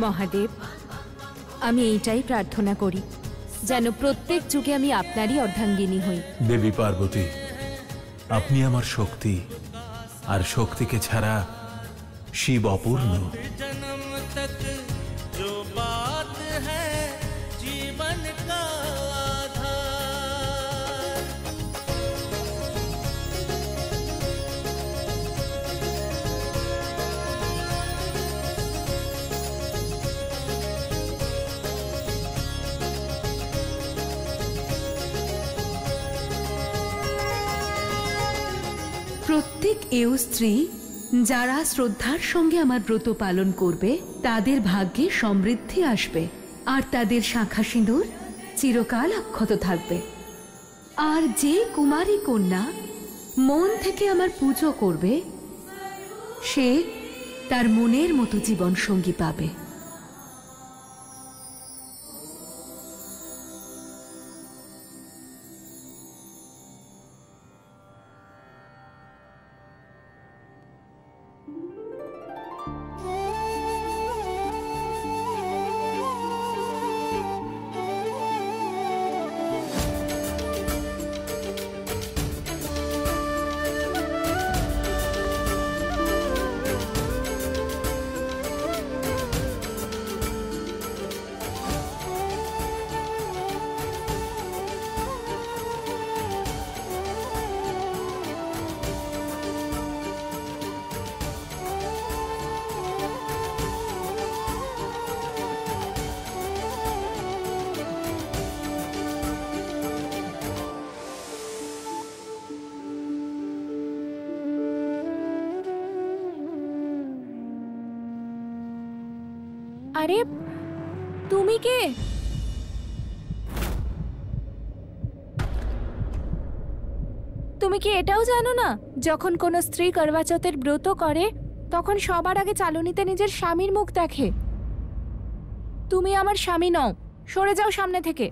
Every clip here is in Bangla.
মহাদেব, আমি এইটাই প্রার্থনা করি যেন প্রত্যেক যুগে আমি আপনারই অর্ধাঙ্গিনী হই। দেবী পার্বতী, আপনি আমার শক্তি, আর শক্তিকে ছাড়া শিব অপূর্ণ। প্রত্যেক এও স্ত্রী যারা শ্রদ্ধার সঙ্গে আমার ব্রত পালন করবে তাদের ভাগ্যে সমৃদ্ধি আসবে, আর তাদের শাখা সিঁদুর চিরকাল অক্ষত থাকবে। আর যে কুমারী কন্যা মন থেকে আমার পুজো করবে সে তার মনের মতো জীবন সঙ্গী পাবে। আরে তুমি কে? তুমি কি এটাও জানো না, যখন কোনো স্ত্রী করবা চৌথের ব্রত করে তখন সবার আগে চালনীতে নিজের স্বামীর মুখ দেখে? তুমি আমার স্বামী নও, সরে যাও সামনে থেকে।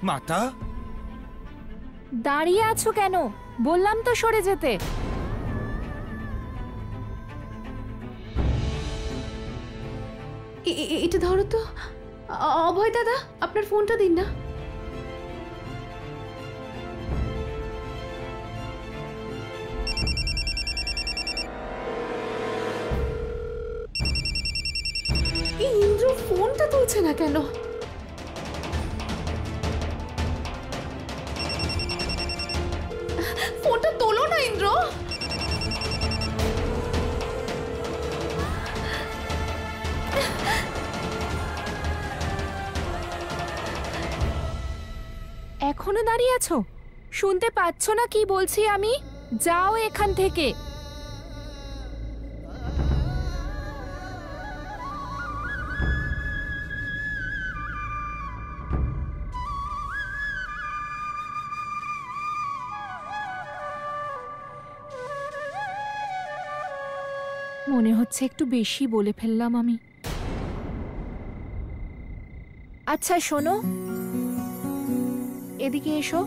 মাতা, দাঁড়িয়ে আছো কেন? বললাম তো সরে যেতে। এটা ধরো তো। অভয় দাদা, আপনার ফোনটা দিন না। ইন্দ্র ফোনটা তুলছে না কেন? ফোনটা তোলো না ইন্দ্র। এখনো দাঁড়িয়ে আছো? শুনতে পাচ্ছ না কি বলছি আমি? যাও এখান থেকে। মনে হচ্ছে একটু বেশি বলে ফেললাম আমি। আচ্ছা শোনো, এদিকে এসো।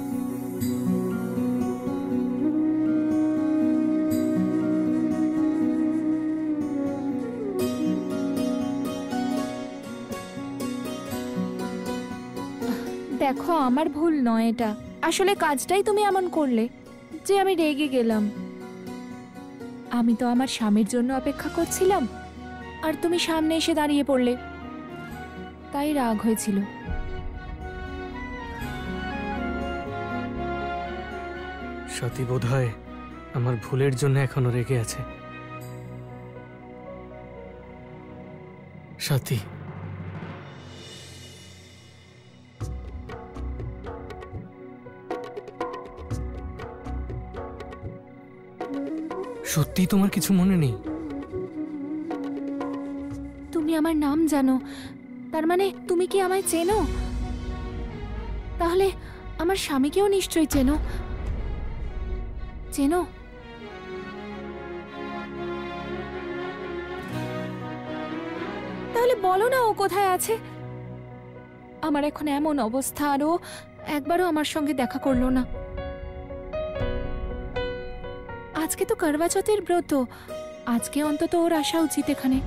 দেখো, আমার ভুল নয় এটা। আসলে কাজটাই তুমি এমন করলে যে আমি রেগে গেলাম। আমি তো আমার স্বামীর জন্য অপেক্ষা করছিলাম, আর তুমি সামনে এসে দাঁড়িয়ে পড়লে, তাই রাগ হয়েছিল। সতী বোধহয় আমার ভুলের জন্য এখনো রেগে আছে। সতী, সত্যি তোমার কিছু মনে নেই? তুমি আমার নাম জানো, তার মানে তুমি কি আমায় চেনো? তাহলে আমার স্বামীকেও নিশ্চয়ই চেনো। চেনো? তাহলে বলো না ও কোথায় আছে? আমার এখন এমন অবস্থা, আর ও একবারও আমার সঙ্গে দেখা করলো না। আজকে তো করবা চৌথের ব্রত, আজকে অন্তত ওর আসা উচিত এখানে।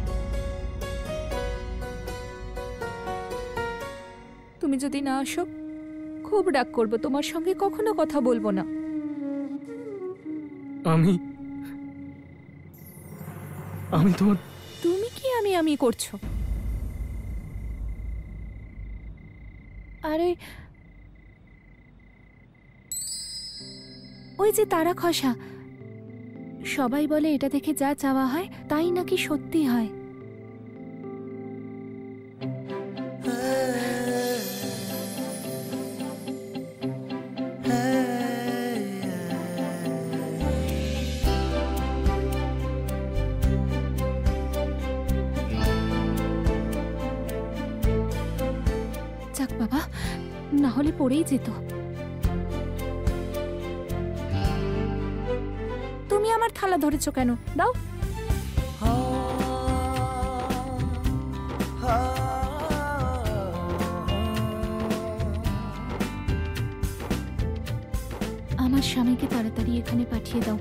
তুমি যদি না আসো খুব রাগ করবো, তোমার সঙ্গে কখনো কথা বলবো না। আমি তোমার তুমি কি আমি করছো? আরে ওই যে তারা খসা, সবাই বলে এটা দেখে যা চাওয়া হয় তাই নাকি সত্যি হয়। যাক বাবা, না হলে পড়েই যেত। তুমি আমার থালা ধরেছো কেন? দাও। আমার স্বামীকে তাড়াতাড়ি এখানে পাঠিয়ে দাও,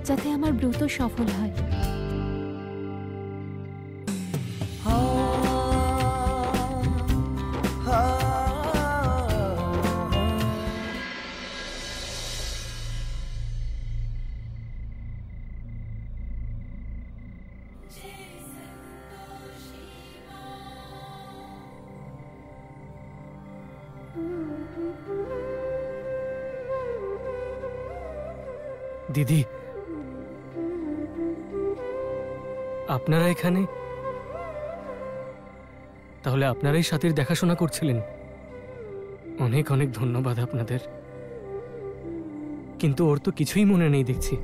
যাতে আমার ব্রত সফল হয়। দিদি, আপনারা এখানে? তাহলে আপনারাই সাথীর দেখাশোনা করছিলেন। অনেক অনেক ধন্যবাদ আপনাদের। কিন্তু ওর তো কিছুই মনে নেই দেখছি।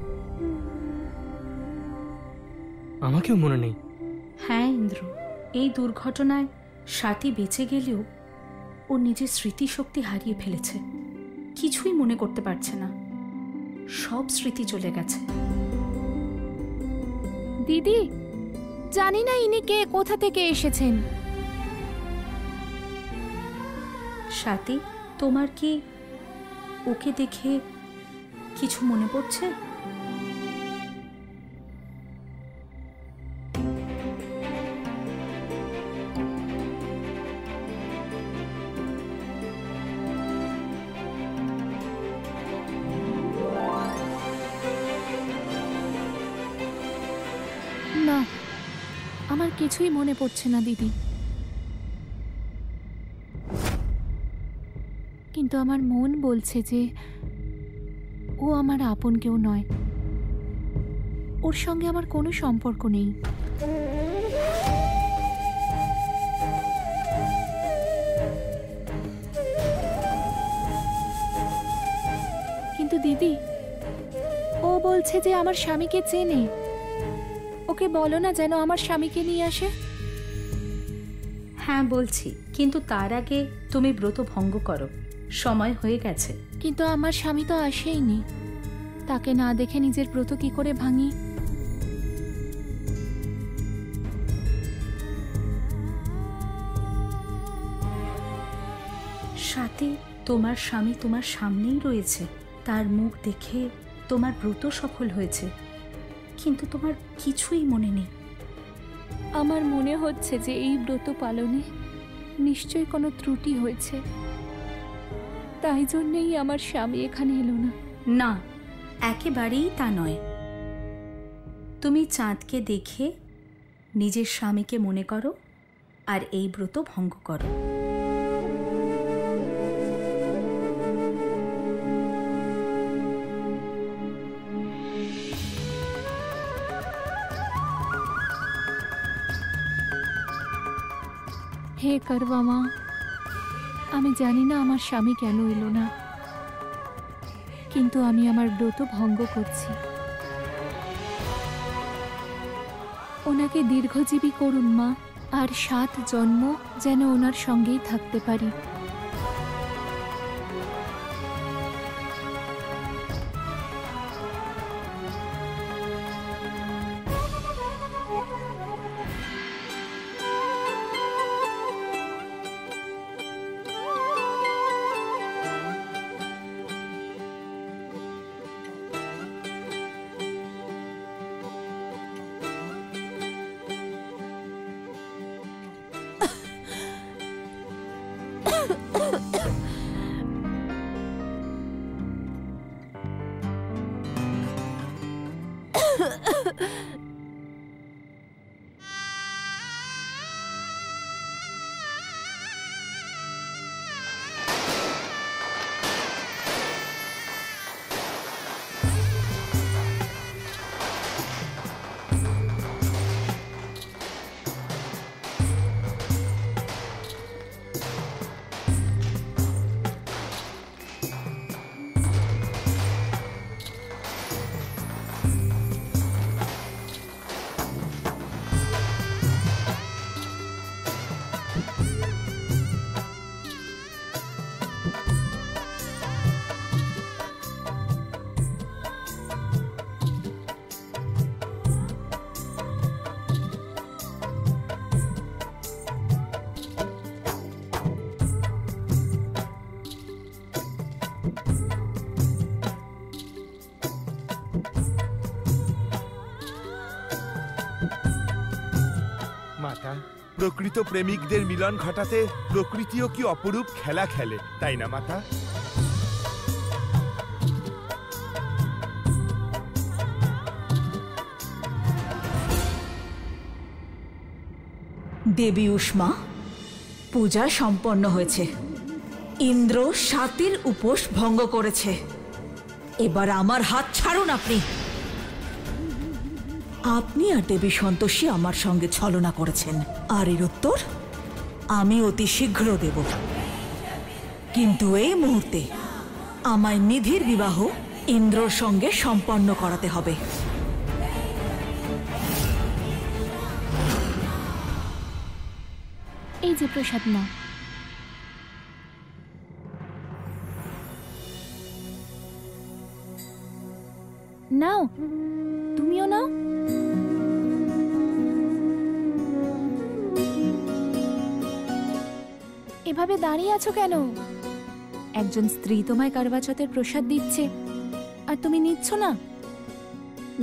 আমাকেও মনে নেই। হ্যাঁ ইন্দ্র, এই দুর্ঘটনায় স্বাতী বেঁচে গেলেও ও নিজের স্মৃতিশক্তি হারিয়ে ফেলেছে। কিছুই মনে করতে পারছে না, সব স্মৃতি চলে গেছে। দিদি, জানি না ইনি কে, কোথা থেকে এসেছেন। স্বাতী, তোমার কি ওকে দেখে কিছু মনে পড়ছে? না, আমার কিছুই মনে পড়ছে না দিদি। কিন্তু আমার মন বলছে যে ও আমার আপন কেউ নয়, ওর সঙ্গে আমার কোনো সম্পর্ক নেই। কিন্তু দিদি, ও বলছে যে আমার স্বামীকে চেনে। ওকে বলো না যেন আমার স্বামীকে নিয়ে আসে। হ্যাঁ বলছি, কিন্তু তার আগে তুমি ব্রত ভঙ্গ করো, সময় হয়ে গেছে। কিন্তু আমার স্বামী তো আসেইনি, তাকে না দেখে নিজের ব্রত কি করে ভাঙি? সাথে তোমার স্বামী তোমার সামনেই রয়েছে, তার মুখ দেখে তোমার ব্রত সফল হয়েছে, কিন্তু তোমার কিছুই মনে নেই। আমার মনে হচ্ছে যে এই ব্রত পালনে নিশ্চয়ই কোনো ত্রুটি হয়েছে, তাই জন্যেই আমার স্বামী এখানে এলো না। না, একেবারেই তা নয়। তুমি চাঁদকে দেখে নিজের স্বামীকে মনে করো আর এই ব্রত ভঙ্গ করো। হে করবা মা, আমি জানি না আমার স্বামী কেন এলো না, কিন্তু আমি আমার ব্রত ভঙ্গ করছি। ওনাকে দীর্ঘজীবী করুন মা, আর 7 জন্ম যেন ওনার সঙ্গেই থাকতে পারি। মাতা, প্রকৃত প্রেমিকদের মিলন ঘটাতে প্রকৃতিও কি অপরূপ খেলা খেলে, তাই না মাতা? দেবী উষ্মা, পূজা সম্পন্ন হয়েছে। ইন্দ্র সাতির উপোস ভঙ্গ করেছে। এবার আমার হাত ছাড়ুন আপনি। আপনি আর দেবী সন্তোষী আমার সঙ্গে ছলনা করেছেন, আর এর উত্তর আমি অতি শীঘ্র দেব। কিন্তু এই মুহূর্তে আমায় নিধির বিবাহ ইন্দ্রর সঙ্গে সম্পন্ন করাতে হবে। এই যে প্রসাদ না, নাও, তুমিও নাও। এভাবে দাঁড়িয়ে আছো কেন? একজন স্ত্রী তোমায় কারবাচতের প্রসাদ দিচ্ছে আর তুমি নিচ্ছ না?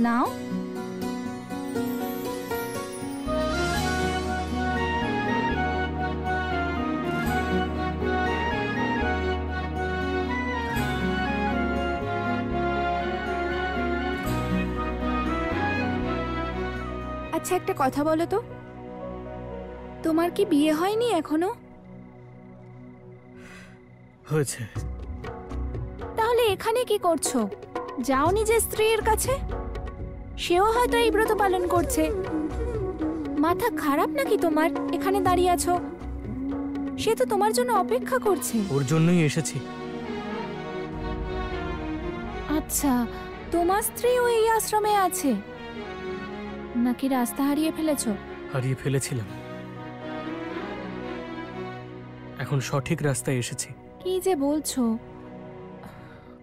নাও। আচ্ছা, একটা কথা বলো তো, তোমার কি বিয়ে হয়নি এখনো? হয়েছে। তাহলে এখানে কি করছো? যাও নিজের স্ত্রীর কাছে, সেও হয়তো এই ব্রত পালন করছে। মাথা খারাপ নাকি তোমার? এখানে দাঁড়িয়ে আছো, সে তো তোমার জন্য অপেক্ষা করছে। ওর জন্যই এসেছি। আচ্ছা, তোমার স্ত্রীও এই আশ্রমে আছে নাকি রাস্তা হারিয়ে ফেলেছো? হারিয়ে ফেলেছিলাম, এখন সঠিক রাস্তায় এসেছি। কি যে বলছো,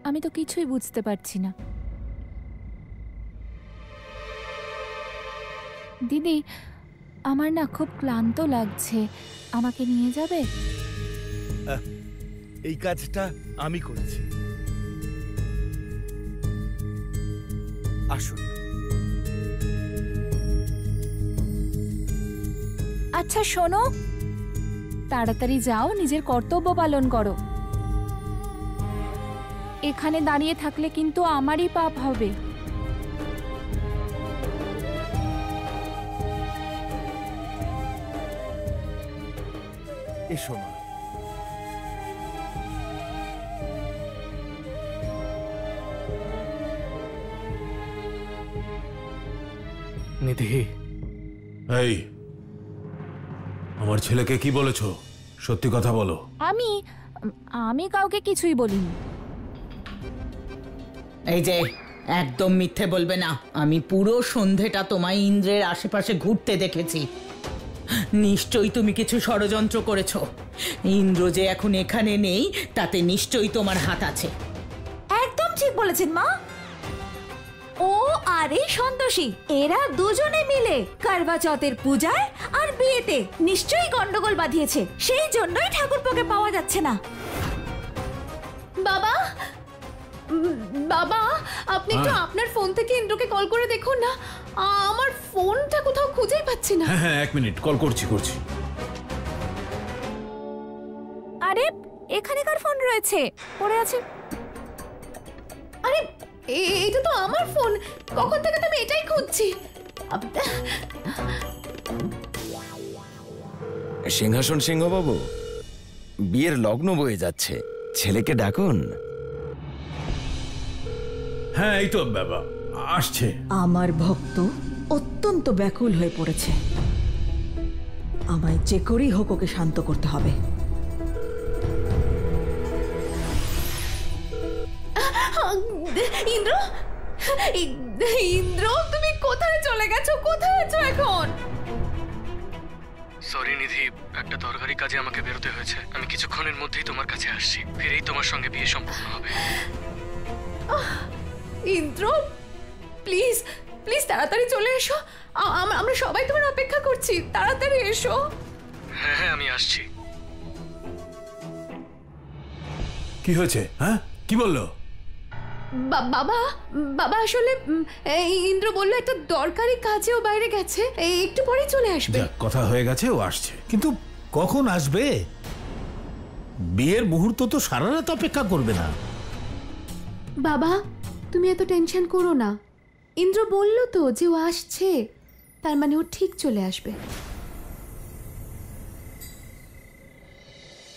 আমি তো কিছুই বুঝতে পারছি না। দিদি, আমার না খুব ক্লান্ত লাগছে, আমাকে নিয়ে যাবে? এই কাজটা আমি করছি, আসুন। আচ্ছা শোনো, তাড়াতাড়ি যাও, নিজের কর্তব্য পালন করো। এখানে দাঁড়িয়ে থাকলে কিন্তু আমারই পাপ হবে। এসো মা। নিধি, এই, আমার ছেলেকে কি বলেছো? সত্যি কথা বলো। আমি কাউকে কিছুই বলিনি। এই যে, একদম মিথ্যে বলবে না। আমি পুরো সন্ধেটা তোমায় ইন্দ্রের আশেপাশে ঘুরতে দেখেছি। নিশ্চয়ই তুমি কিছু ষড়যন্ত্র করেছো। ইন্দ্র যে এখন এখানে নেই, তাতে নিশ্চয়ই তোমার হাত আছে। একদম ঠিক বলেছেন মা। ও আর এই সন্তোষী, এরা দুজনে মিলে কারবা চৌথের পূজায় আর বিয়েতে নিশ্চয়ই গন্ডগোল বাঁধিয়েছে। সেই জন্যই ঠাকুরপোকে পাওয়া যাচ্ছে না। বাবা, বাবা, আপনি একটু আপনার ফোন থেকে ইন্দ্রকে কল করে দেখুন না। আমার ফোনটা কোথাও খুঁজেই পাচ্ছি না। হ্যাঁ, 1 মিনিট, কল করছি। আরে, এখানে কার ফোন রয়েছে? পড়ে আছে। আরে, এটা তো আমার ফোন, কখন থেকে তো আমি এটাই খুঁজছি। সিংহাসন সিংহবাবু, বিয়ের লগ্ন বয়ে যাচ্ছে, ছেলেকে ডাকুন। হ্যাঁ এই তো বাবা আসছে। আমার ভক্ত অত্যন্ত ব্যাকুল হয়ে পড়েছে, আমায় যে করেই হোক ওকে শান্ত করতে হবে। ইন্দ্র, ইন্দ্র তুমি কোথায় চলে গেছো? কোথায় আছো এখন? সরি নিধি, একটা দরকারি কাজে আমাকে বেরোতে হয়েছে। আমি কিছুক্ষণের মধ্যেই তোমার কাছে আসছি, ফিরেই তোমার সঙ্গে বিয়ে সম্পূর্ণ হবে। ইন্দ্র প্লিজ প্লিজ তাড়াতাড়ি চলে এসো, আমরা সবাই তোমার অপেক্ষা করছি, তাড়াতাড়ি এসো। হ্যাঁ হ্যাঁ আমি আসছি। কি হয়েছে? হ্যাঁ কি বললো? বাবা বাবা আসলে ইন্দ্র বললো একটা দরকারি কাজে ও বাইরে গেছে, একটু পরে চলে আসবে। যাক, কথা হয়ে গেছে, ও আসছে। কিন্তু কখন আসবে? বিয়ের মুহূর্ত তো সারা রাত অপেক্ষা করবে না। বাবা তুমি এত টেনশন করো না, ইন্দ্র বললো তো যে ও আসছে, তার মানে ও ঠিক চলে আসবে।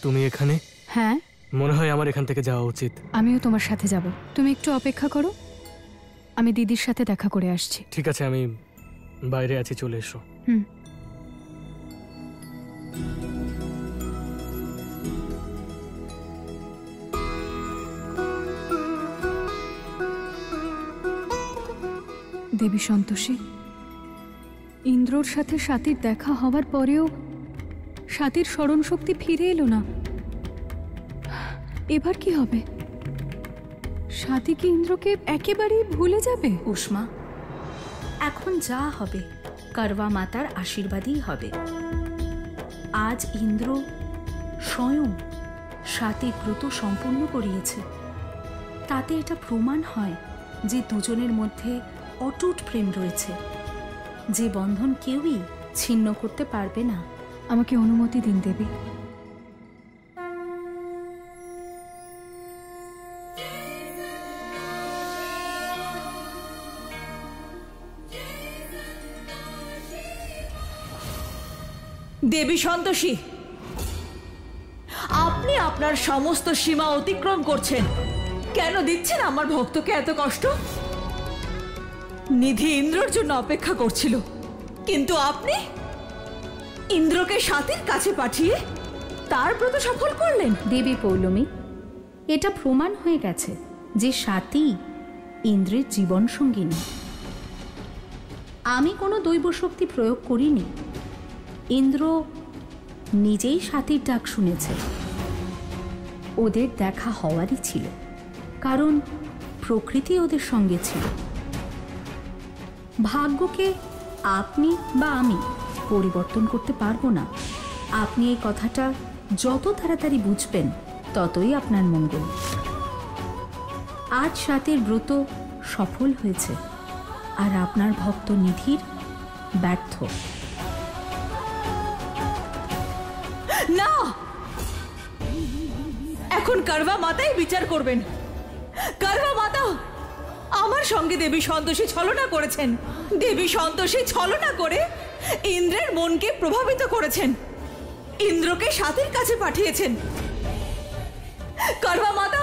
তুমি এখানে? হ্যাঁ, মনে হয় আমার এখান থেকে যাওয়া উচিত। আমিও তোমার সাথে যাব। তুমি একটু অপেক্ষা করো, আমি দিদির সাথে দেখা করে আসছি। ঠিক আছে, আমি বাইরে আছি, চলে এসো। হুম। দেবী সন্তোষী, ইন্দ্রর সাথে স্বাতীর দেখা হওয়ার পরেও স্বাতীর স্মরণ শক্তি ফিরে এলো না। এবার কি হবে? স্বাতী কি ইন্দ্রকে একেবারেই ভুলে যাবে? উষ্মা, এখন যা হবে করবা মাতার আশীর্বাদই হবে। আজ ইন্দ্র স্বয়ং স্বাতীর ব্রত সম্পূর্ণ করিয়েছে, তাতে এটা প্রমাণ হয় যে দুজনের মধ্যে অটুট প্রেম রয়েছে, যে বন্ধন কেউই ছিন্ন করতে পারবে না। আমাকে অনুমতি দিন দেবী। দেবী সন্তোষী, আপনি আপনার সমস্ত সীমা অতিক্রম করছেন। কেন দিচ্ছেন আমার ভক্তকে এত কষ্ট? নিধি ইন্দ্রর জন্য অপেক্ষা করছিল, কিন্তু আপনি ইন্দ্রকে স্বাতীর কাছে পাঠিয়ে তার ব্রত সফল করলেন। দেবী পৌলমী, এটা প্রমাণ হয়ে গেছে যে স্বাতী ইন্দ্রের জীবন সঙ্গিনী। আমি কোনো দৈব শক্তি প্রয়োগ করিনি, ইন্দ্র নিজেই স্বাতীর ডাক শুনেছে। ওদের দেখা হওয়ারই ছিল, কারণ প্রকৃতি ওদের সঙ্গে ছিল। ভাগ্যকে আপনি বা আমি পরিবর্তন করতে পারবো না। আপনি এই কথাটা যত তাড়াতাড়ি বুঝবেন ততই আপনার মঙ্গল। আজ স্বাতীর ব্রত সফল হয়েছে, আর আপনার ভক্ত নিধির ব্যর্থ। না, এখন করবা মাতাই বিচার করবেন। করবা মাতা আমার সঙ্গে দেবী সন্তোষী ছলনা করেছেন। দেবী সন্তোষী ছলনা করে ইন্দ্রের মনকে প্রভাবিত করেছেন, ইন্দ্রকে স্বাতীর কাছে পাঠিয়েছেন। করবা মাতা,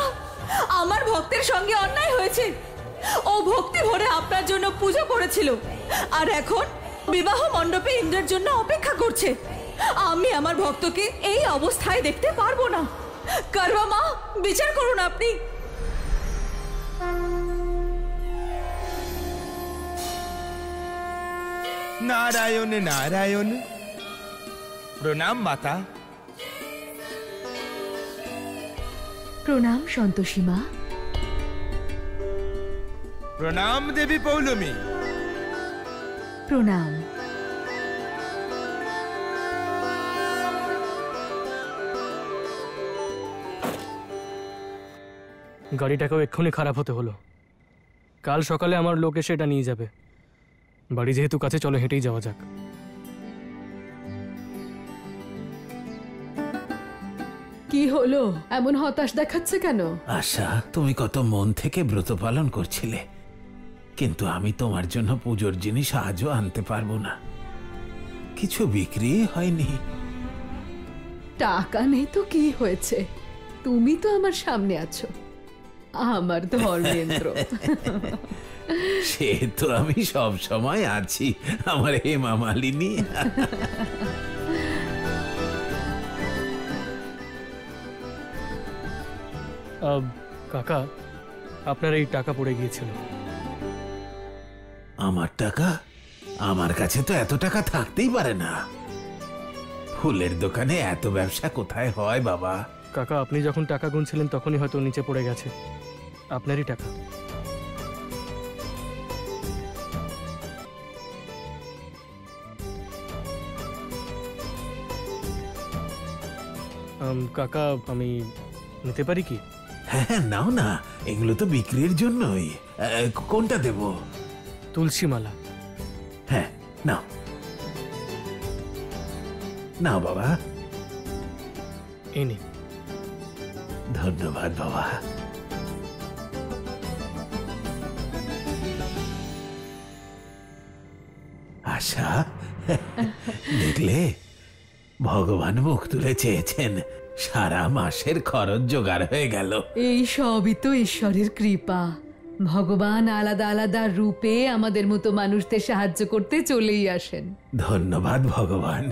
আমার ভক্তের সঙ্গে অন্যায় হয়েছে। ও ভক্তি ভরে আপনার জন্য পুজো করেছিল, আর এখন বিবাহ মণ্ডপে ইন্দ্রের জন্য অপেক্ষা করছে। আমি আমার ভক্তকে এই অবস্থায় দেখতে পারবো না। করবা মা, বিচার করুন আপনি। নারায়ণ নারায়ণ। প্রণাম মাতা। প্রণাম সন্তোষী মা। প্রণাম দেবী পৌলমী। প্রণাম। গাড়িটাকেও এক্ষুনি খারাপ হতে হলো। কাল সকালে আমার লোক এসে এটা নিয়ে যাবে। বাড়ি যেহেতু কাছে, চলো হেঁটেই যাওয়া যাক। কি হলো, এমন হতাশ দেখাচ্ছে কেন? আশা, তুমি কত মন থেকে ব্রত পালন করছিলে, কিন্তু আমি তোমার জন্য পুজোর জিনিস আজও আনতে পারবো না। কিছু বিক্রি হয়নি। টাকা নেই তো কি হয়েছে, তুমি তো আমার সামনে আছো, আমার ধর্মেন্দ্র। সে তো আমি সব সময় আছি, আমার হেমা মালিনী। কাকা, আপনার এই টাকা পড়ে গিয়েছিল। আমার টাকা? আমার কাছে তো এত টাকা থাকতেই পারে না। ফুলের দোকানে এত ব্যবসা কোথায় হয় বাবা? কাকা, আপনি যখন টাকা গুনছিলেন তখনই হয়তো নিচে পড়ে গেছে। আপনারই টাকা। কাকা, আমি নিতে পারি কি? হ্যাঁ, নাও না, এগুলো তো বিক্রির জন্যই। কোনটা দেব? তুলসী মালা। হ্যাঁ, নাও নাও বাবা। এনে। ধন্যবাদ বাবা। আশা, দেখলে, ভগবান মুখ তুলে চেয়েছেন, সারা মাসের খরচ জোগাড় হয়ে গেল। এই সবই তো ঈশ্বরের কৃপা। ভগবান আলাদা আলাদা রূপে আমাদের মতো মানুষদের সাহায্য করতে চলেই আসেন। ধন্যবাদ ভগবান।